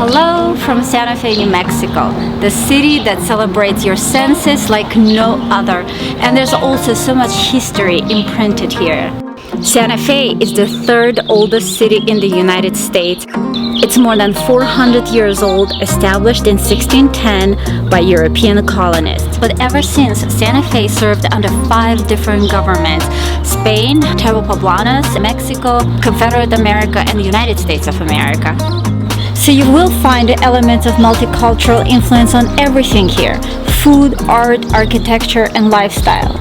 Hello from Santa Fe, New Mexico, the city that celebrates your senses like no other. And there's also so much history imprinted here. Santa Fe is the third oldest city in the United States. It's more than 400 years old, established in 1610 by European colonists. But ever since, Santa Fe served under 5 different governments: Spain, Pueblo Poblanos, Mexico, Confederate America, and the United States of America. So you will find elements of multicultural influence on everything here: food, art, architecture, and lifestyle.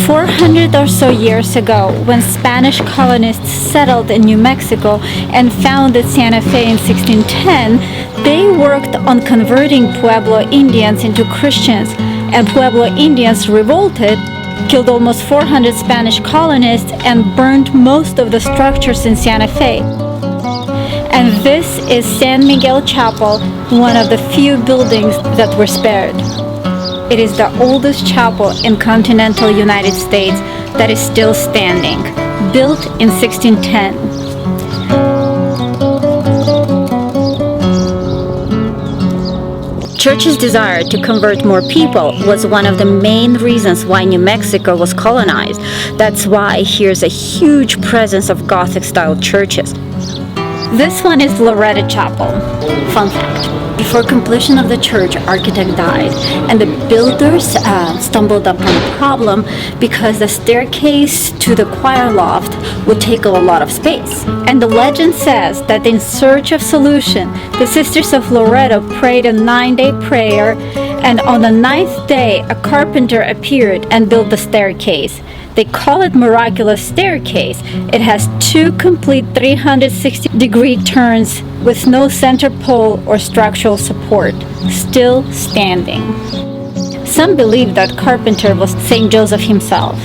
"400 or so years ago, when Spanish colonists settled in New Mexico and founded Santa Fe in 1610, they worked on converting Pueblo Indians into Christians, and Pueblo Indians revolted, killed almost 400 Spanish colonists, and burned most of the structures in Santa Fe. And this is San Miguel Chapel, one of the few buildings that were spared. It is the oldest chapel in continental United States that is still standing, built in 1610. Church's desire to convert more people was one of the main reasons why New Mexico was colonized. That's why here's a huge presence of Gothic-style churches. This one is Loretto Chapel. Fun fact: before completion of the church, architect died, and the builders stumbled upon a problem because the staircase to the choir loft would take up a lot of space. And the legend says that in search of solution, the Sisters of Loretto prayed a 9-day prayer, and on the 9th day, a carpenter appeared and built the staircase. They call it miraculous staircase. It has 2 complete 360-degree turns with no center pole or structural support, still standing. Some believe that carpenter was Saint Joseph himself.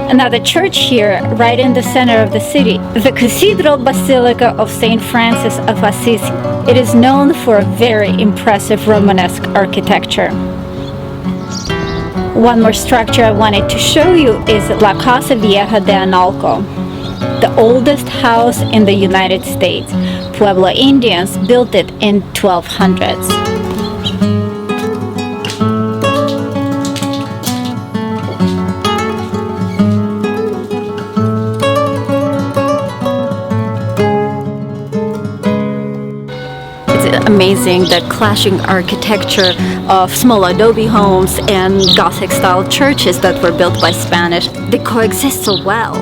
Another church here, right in the center of the city, the Cathedral Basilica of St. Francis of Assisi. It is known for a very impressive Romanesque architecture. One more structure I wanted to show you is La Casa Viejadenalco, the oldest house in the United States. Pueblo Indians built it in 1200s. Amazing, the clashing architecture of small adobe homes and Gothic-style churches that were built by Spanish. They coexist so well.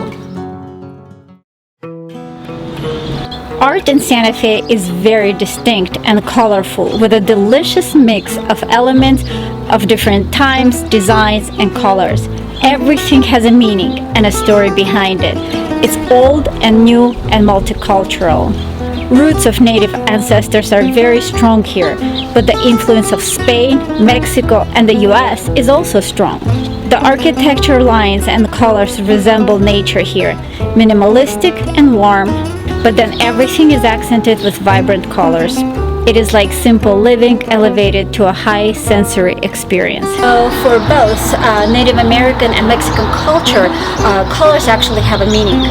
Art in Santa Fe is very distinct and colorful, with a delicious mix of elements of different times, designs, and colors. Everything has a meaning and a story behind it. It's old and new and multicultural. Roots of native ancestors are very strong here, but the influence of Spain, Mexico, and the US is also strong. The architecture lines and colors resemble nature here, minimalistic and warm, but then everything is accented with vibrant colors. It is like simple living elevated to a high sensory experience. So for both Native American and Mexican culture, colors actually have a meaning.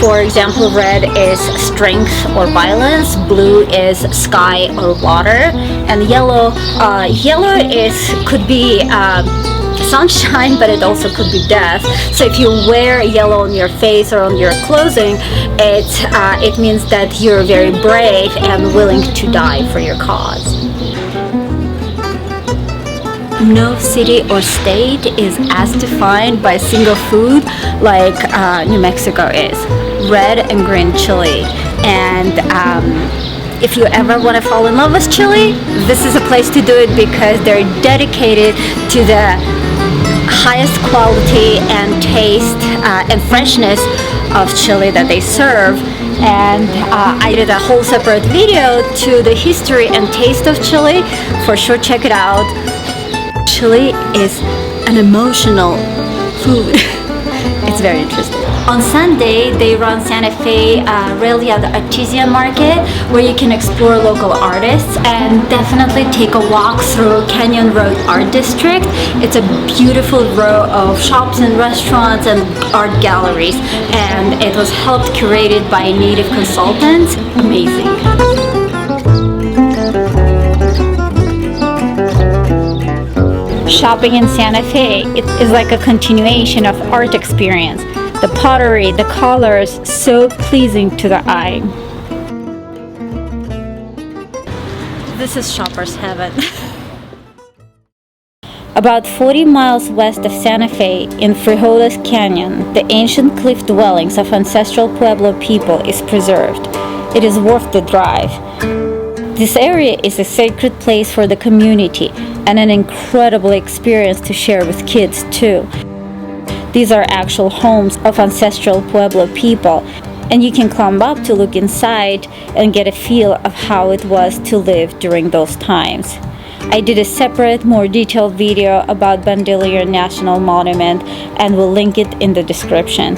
For example, red is strength or violence, blue is sky or water, and yellow could be sunshine, but it also could be death. So if you wear yellow on your face or on your clothing, it means that you're very brave and willing to die for your cause. No city or state is as defined by a single food like New Mexico is. Red and green chili. And if you ever want to fall in love with chili, this is a place to do it, because they're dedicated to the highest quality and taste and freshness of chili that they serve. And I did a whole separate video to the history and taste of chili. For sure, check it out. Chili is an emotional food. It's very interesting. On Sunday, they run Santa Fe rally at the Artesia market where you can explore local artists and definitely take a walk through Canyon Road Art District. It's a beautiful row of shops and restaurants and art galleries, and it was helped curated by native consultants. Amazing. Shopping in Santa Fe, it is like a continuation of art experience. The pottery, the colors, so pleasing to the eye. This is shopper's heaven. About 40 miles west of Santa Fe, in Frijoles Canyon, the ancient cliff dwellings of ancestral Pueblo people is preserved. It is worth the drive. This area is a sacred place for the community and an incredible experience to share with kids too. These are actual homes of ancestral Pueblo people, and you can climb up to look inside and get a feel of how it was to live during those times. I did a separate, more detailed video about Bandelier National Monument and will link it in the description.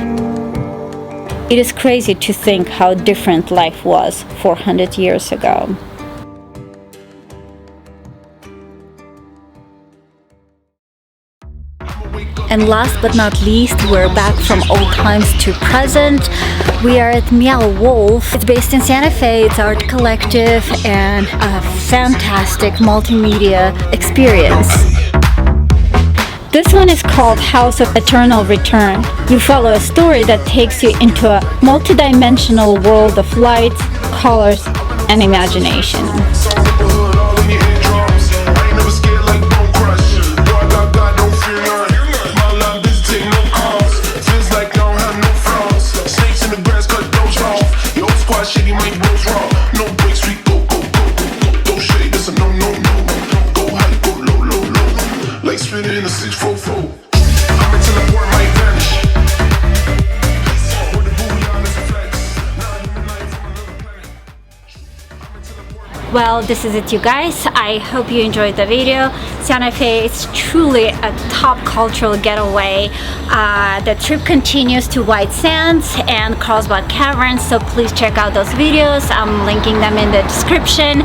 It is crazy to think how different life was 400 years ago. And last but not least, we're back from old times to present. We are at Meow Wolf. It's based in Santa Fe. It's art collective and a fantastic multimedia experience. This one is called House of Eternal Return. You follow a story that takes you into a multidimensional world of lights, colors, and imagination. Well, this is it, you guys. I hope you enjoyed the video. Santa Fe is truly a top cultural getaway. The trip continues to White Sands and Carlsbad Caverns, so please check out those videos. I'm linking them in the description.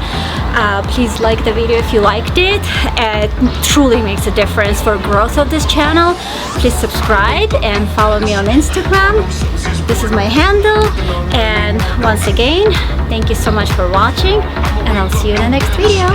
Please like the video if you liked it. It truly makes a difference for growth of this channel. Please subscribe and follow me on Instagram. This is my handle, and once again, thank you so much for watching, and I'll see you in the next video.